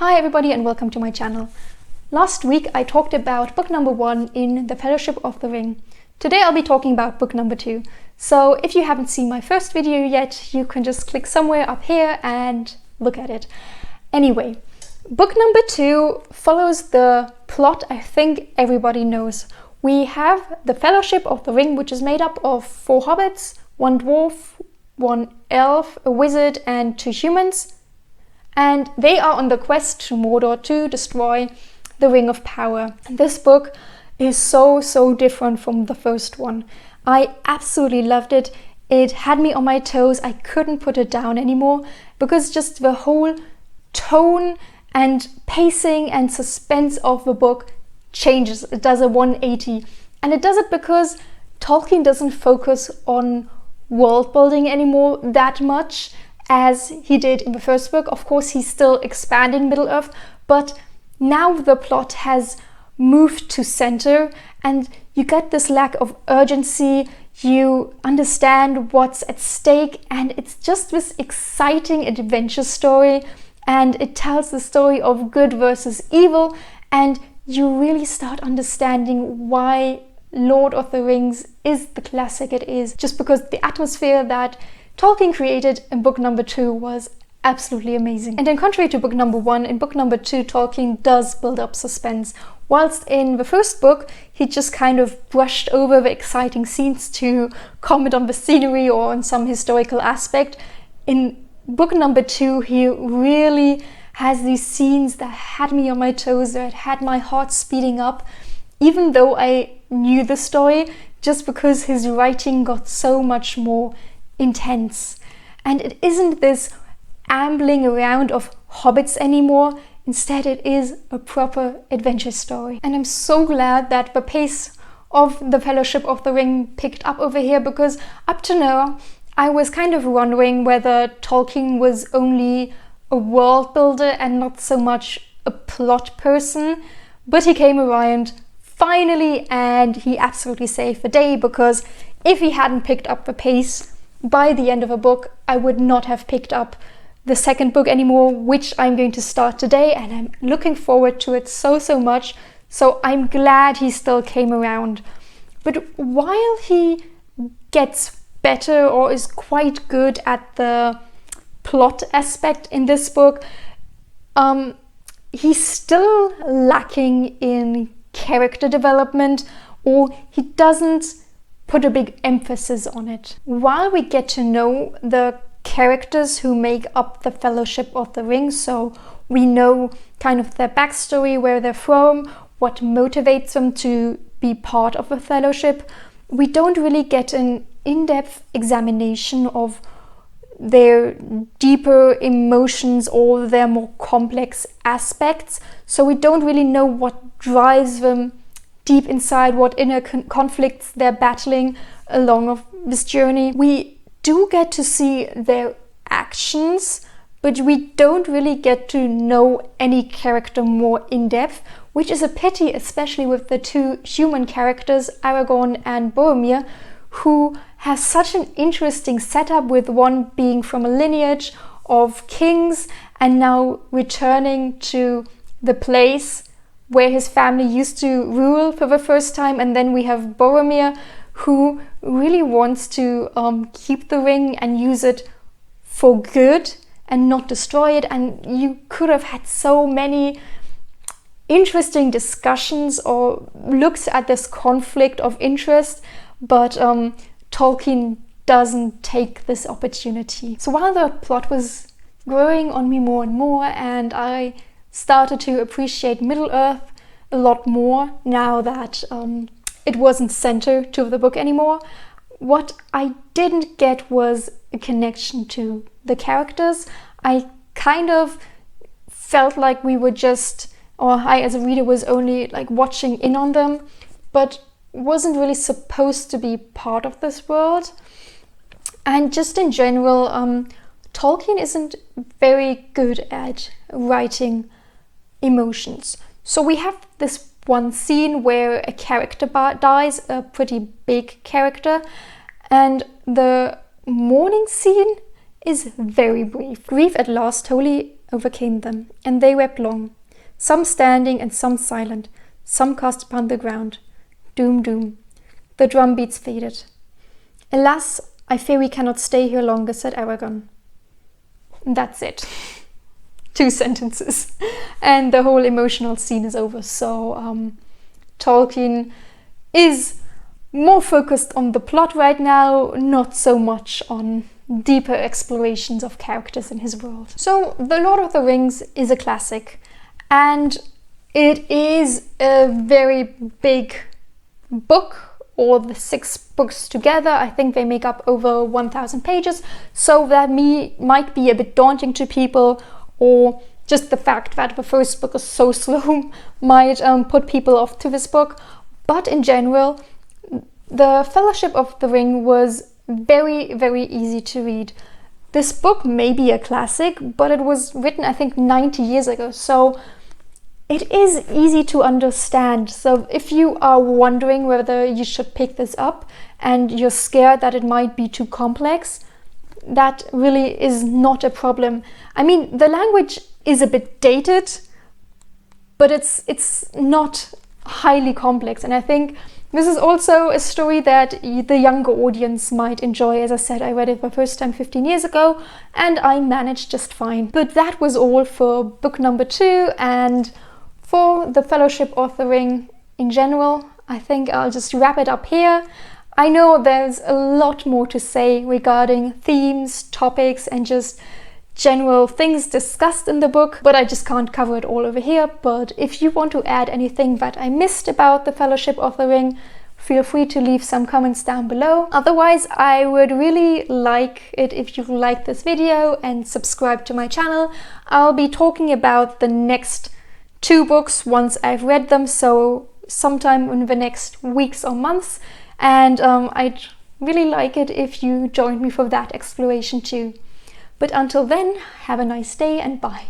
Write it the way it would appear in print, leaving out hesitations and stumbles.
Hi everybody and welcome to my channel. Last week I talked about book number 1 in The Fellowship of the Ring. Today I'll be talking about book number 2. So if you haven't seen my first video yet, you can just click somewhere up here and look at it. Anyway, book number 2 follows the plot I think everybody knows. We have The Fellowship of the Ring, which is made up of 4 hobbits, 1 dwarf, 1 elf, a wizard and 2 humans. And they are on the quest to Mordor to destroy the Ring of Power. And this book is so different from the first one. I absolutely loved it. It had me on my toes. I couldn't put it down anymore because just the whole tone and pacing and suspense of the book changes. It does a 180. And it does it because Tolkien doesn't focus on world building anymore that much as he did in the first book. Of course, he's still expanding Middle-earth, but now the plot has moved to center and you get this lack of urgency. You understand what's at stake and it's just this exciting adventure story, and it tells the story of good versus evil, and you really start understanding why Lord of the Rings is the classic it is, just because the atmosphere that Tolkien created in book number 2 was absolutely amazing. And in contrary to book number 1, in book number 2 Tolkien does build up suspense. Whilst in the first book he just kind of brushed over the exciting scenes to comment on the scenery or on some historical aspect, in book number 2 he really has these scenes that had me on my toes, that had my heart speeding up, even though I knew the story, just because his writing got so much more intense. And it isn't this ambling around of hobbits anymore. Instead, it is a proper adventure story. And I'm so glad that the pace of The Fellowship of the Ring picked up over here, because up to now I was kind of wondering whether Tolkien was only a world builder and not so much a plot person. But he came around finally, and he absolutely saved the day, because if he hadn't picked up the pace by the end of a book, I would not have picked up the second book anymore, which I'm going to start today, and I'm looking forward to it so much. So I'm glad he still came around. But while he gets better or is quite good at the plot aspect in this book, he's still lacking in character development, or he doesn't put a big emphasis on it. While we get to know the characters who make up the Fellowship of the Ring, so we know kind of their backstory, where they're from, what motivates them to be part of the Fellowship, we don't really get an in-depth examination of their deeper emotions or their more complex aspects. So we don't really know what drives them deep inside, what inner conflicts they're battling along this journey. We do get to see their actions, but we don't really get to know any character more in depth, which is a pity, especially with the 2 human characters, Aragorn and Boromir, who has such an interesting setup, with one being from a lineage of kings and now returning to the place where his family used to rule for the first time. And then we have Boromir, who really wants to keep the ring and use it for good and not destroy it. And you could have had so many interesting discussions or looks at this conflict of interest, but Tolkien doesn't take this opportunity. So while the plot was growing on me more and more, and I started to appreciate Middle-earth a lot more now that it wasn't center to the book anymore, what I didn't get was a connection to the characters. I kind of felt like we were just, or I as a reader was only like watching in on them, but wasn't really supposed to be part of this world. And just in general, Tolkien isn't very good at writing emotions. So we have this one scene where a character dies, a pretty big character, and the mourning scene is very brief. Grief at last wholly overcame them, and they wept long, some standing and some silent, some cast upon the ground. Doom, doom. The drum beats faded. Alas, I fear we cannot stay here longer, said Aragon. That's it. 2 sentences. And the whole emotional scene is over. So Tolkien is more focused on the plot right now, not so much on deeper explorations of characters in his world. So The Lord of the Rings is a classic, and it is a very big book, or the 6 books together. I think they make up over 1,000 pages, so that might be a bit daunting to people, or just the fact that the first book is so slow might put people off to this book. But in general, The Fellowship of the Ring was very, very easy to read. This book may be a classic, but it was written, I think, 90 years ago, so it is easy to understand. So if you are wondering whether you should pick this up and you're scared that it might be too complex, that really is not a problem. I mean, the language is a bit dated, but it's not highly complex, and I think this is also a story that the younger audience might enjoy. As I said, I read it the first time 15 years ago, and I managed just fine. But that was all for book number 2, and for The Fellowship of the Ring in general. I think I'll just wrap it up here. I know there's a lot more to say regarding themes, topics, and just general things discussed in the book, but I just can't cover it all over here. But if you want to add anything that I missed about The Fellowship of the Ring, feel free to leave some comments down below. Otherwise, I would really like it if you like this video and subscribe to my channel. I'll be talking about the next 2 books once I've read them, so sometime in the next weeks or months, and I'd really like it if you joined me for that exploration too. But until then, have a nice day and bye.